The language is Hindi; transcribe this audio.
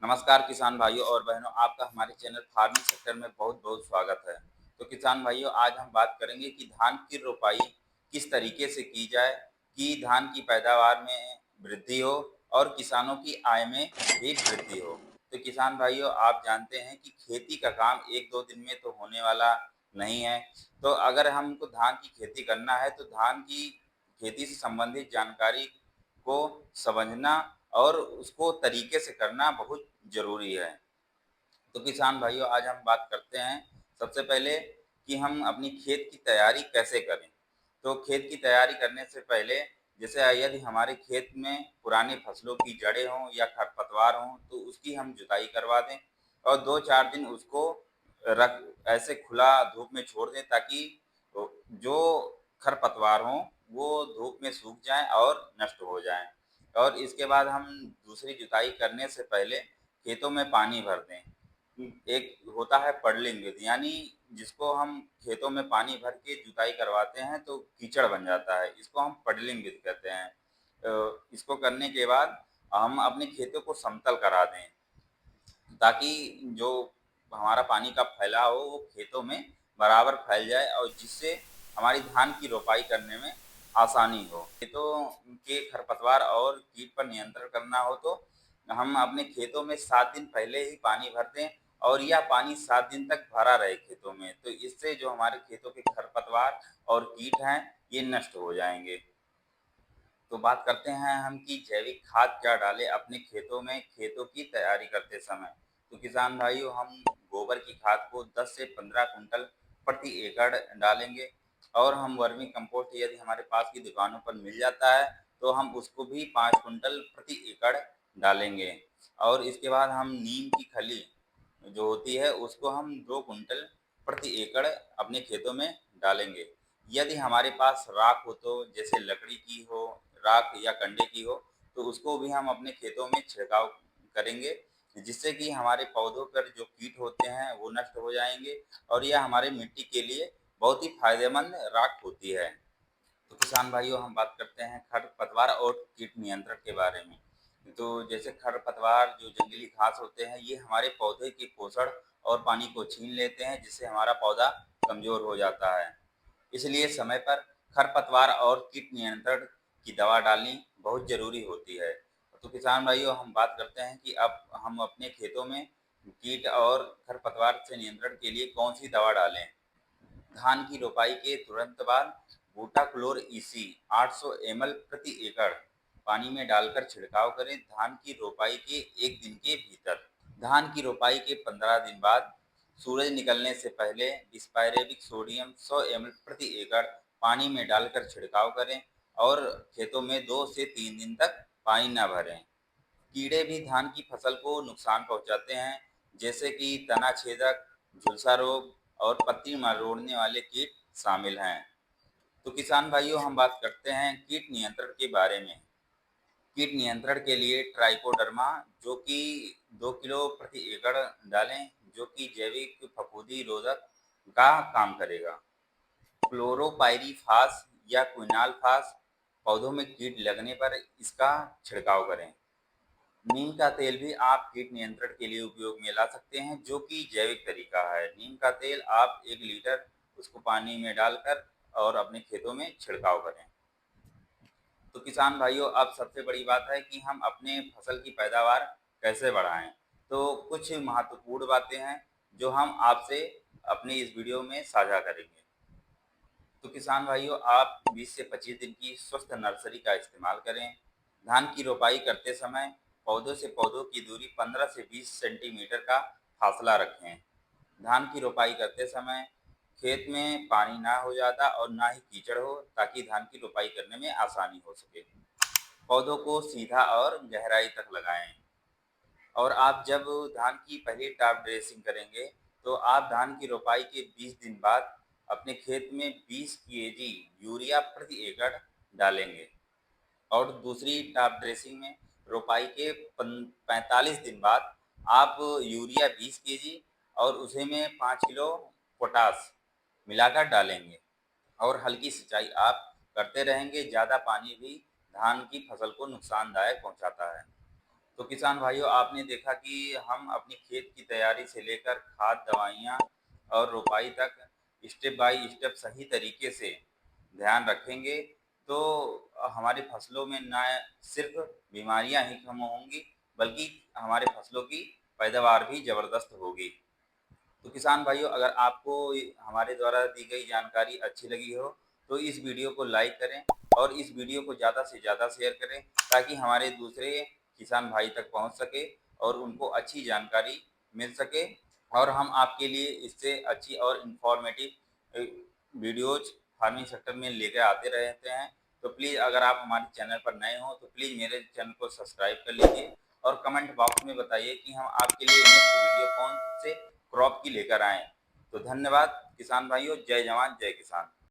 नमस्कार किसान भाइयों और बहनों, आपका हमारे चैनल फार्मिंग सेक्टर में बहुत बहुत स्वागत है। तो किसान भाइयों, आज हम बात करेंगे कि धान की रोपाई किस तरीके से की जाए कि धान की पैदावार में वृद्धि हो और किसानों की आय में भी वृद्धि हो। तो किसान भाइयों, आप जानते हैं कि खेती का काम एक दो दिन में तो होने वाला नहीं है। तो अगर हमको धान की खेती करना है तो धान की खेती से संबंधित जानकारी को समझना और उसको तरीके से करना बहुत ज़रूरी है। तो किसान भाइयों, आज हम बात करते हैं सबसे पहले कि हम अपनी खेत की तैयारी कैसे करें। तो खेत की तैयारी करने से पहले जैसे यदि हमारे खेत में पुरानी फसलों की जड़ें हों या खरपतवार हों तो उसकी हम जुताई करवा दें और 2-4 दिन उसको रख ऐसे खुला धूप में छोड़ दें ताकि जो खरपतवार हों वो धूप में सूख जाएँ और नष्ट हो जाएँ। और इसके बाद हम दूसरी जुताई करने से पहले खेतों में पानी भर दें। एक होता है पडलिंग विधि, यानी जिसको हम खेतों में पानी भर के जुताई करवाते हैं तो कीचड़ बन जाता है, इसको हम पडलिंग विधि कहते हैं। इसको करने के बाद हम अपने खेतों को समतल करा दें ताकि जो हमारा पानी का फैलाव हो वो खेतों में बराबर फैल जाए और जिससे हमारी धान की रोपाई करने में आसानी हो। खेतों के खरपतवार और कीट पर नियंत्रण करना हो तो हम अपने खेतों में 7 दिन पहले ही पानी भर दें और यह पानी 7 दिन तक भरा रहे खेतों में। तो इससे जो हमारे खेतों के खरपतवार और कीट हैं, ये नष्ट हो जाएँगे। तो बात करते हैं हम कि जैविक खाद क्या डालें अपने खेतों में खेतों की तैयारी करते समय। तो किसान भाइयों, हम गोबर की खाद को 10 से 15 कुंटल प्रति एकड़ डालेंगे और हम वर्मी कंपोस्ट यदि हमारे पास की दुकानों पर मिल जाता है तो हम उसको भी 5 कुंटल प्रति एकड़ डालेंगे। और इसके बाद हम नीम की खली जो होती है उसको हम 2 कुंटल प्रति एकड़ अपने खेतों में डालेंगे। यदि हमारे पास राख हो तो जैसे लकड़ी की हो, राख या कंडे की हो तो उसको भी हम अपने खेतों में छिड़काव करेंगे जिससे कि हमारे पौधों पर जो कीट होते हैं वो नष्ट हो जाएँगे और यह हमारे मिट्टी के लिए बहुत ही फ़ायदेमंद राख होती है। तो किसान भाइयों, हम बात करते हैं खरपतवार और कीट नियंत्रण के बारे में। तो जैसे खरपतवार जो जंगली घास होते हैं ये हमारे पौधे के पोषण और पानी को छीन लेते हैं जिससे हमारा पौधा कमज़ोर हो जाता है। इसलिए समय पर खरपतवार और कीट नियंत्रण की दवा डालनी बहुत ज़रूरी होती है। तो किसान भाइयों, हम बात करते हैं कि अब हम अपने खेतों में कीट और खरपतवार से नियंत्रण के लिए कौन-सी दवा डालें। धान की रोपाई के तुरंत बाद बूटाक्लोर ईसी 800 ml प्रति एकड़ पानी में डालकर छिड़काव करें। धान की रोपाई के 1 दिन के भीतर। धान की रोपाई के 15 दिन बाद सूरज निकलने से पहले स्पाइरेविक सोडियम 100 ml प्रति एकड़ पानी में डालकर छिड़काव करें और खेतों में 2 से 3 दिन तक पानी न भरें। कीड़े भी धान की फसल को नुकसान पहुंचाते हैं, जैसे कि तना छेदक, झुलसा रोग और पत्ती मरोड़ने वाले कीट शामिल हैं। तो किसान भाइयों, हम बात करते हैं कीट नियंत्रण के बारे में। कीट नियंत्रण के लिए ट्राइकोडर्मा जो कि 2 किलो प्रति एकड़ डालें, जो कि जैविक फफूंदी रोधक का काम करेगा। क्लोरोपाइरीफास या क्विनालफास पौधों में कीट लगने पर इसका छिड़काव करें। नीम का तेल भी आप कीट नियंत्रण के लिए उपयोग में ला सकते हैं, जो कि जैविक तरीका है। नीम का तेल आप 1 लीटर उसको पानी में डालकर और अपने खेतों में छिड़काव करें। तो किसान भाइयों, अब सबसे बड़ी बात है कि हम अपने फसल की पैदावार कैसे बढ़ाएं। तो कुछ महत्वपूर्ण बातें हैं जो हम आपसे अपने इस वीडियो में साझा करेंगे। तो किसान भाइयों, आप 20 से 25 दिन की स्वस्थ नर्सरी का इस्तेमाल करें। धान की रोपाई करते समय पौधों से पौधों की दूरी 15 से 20 सेंटीमीटर का फासला रखें। धान की रोपाई करते समय खेत में पानी ना हो ज़्यादा और ना ही कीचड़ हो ताकि धान की रोपाई करने में आसानी हो सके। पौधों को सीधा और गहराई तक लगाएं। और आप जब धान की पहली टॉप ड्रेसिंग करेंगे तो आप धान की रोपाई के 20 दिन बाद अपने खेत में 20 केजी यूरिया प्रति एकड़ डालेंगे और दूसरी टॉप ड्रेसिंग में रोपाई के 45 दिन बाद आप यूरिया 20 केजी और उसे में 5 किलो पोटास मिलाकर डालेंगे और हल्की सिंचाई आप करते रहेंगे। ज़्यादा पानी भी धान की फसल को नुकसानदायक पहुंचाता है। तो किसान भाइयों, आपने देखा कि हम अपनी खेत की तैयारी से लेकर खाद, दवाइयाँ और रोपाई तक स्टेप बाय स्टेप सही तरीके से ध्यान रखेंगे, तो हमारी फसलों में ना सिर्फ बीमारियां ही कम होंगी, बल्कि हमारे फसलों की पैदावार भी ज़बरदस्त होगी। तो किसान भाइयों, अगर आपको हमारे द्वारा दी गई जानकारी अच्छी लगी हो, तो इस वीडियो को लाइक करें और इस वीडियो को ज़्यादा से ज़्यादा शेयर करें, ताकि हमारे दूसरे किसान भाई तक पहुंच सके और उनको अच्छी जानकारी मिल सके, और हम आपके लिए इससे अच्छी और इन्फॉर्मेटिव वीडियोज फार्मिंग सेक्टर में लेकर आते रहते हैं। तो प्लीज़, अगर आप हमारे चैनल पर नए हो, तो प्लीज़ मेरे चैनल को सब्सक्राइब कर लीजिए और कमेंट बॉक्स में बताइए कि हम आपके लिए नेक्स्ट वीडियो कौन से क्रॉप की लेकर आएँ। तो धन्यवाद किसान भाइयों, जय जवान जय किसान।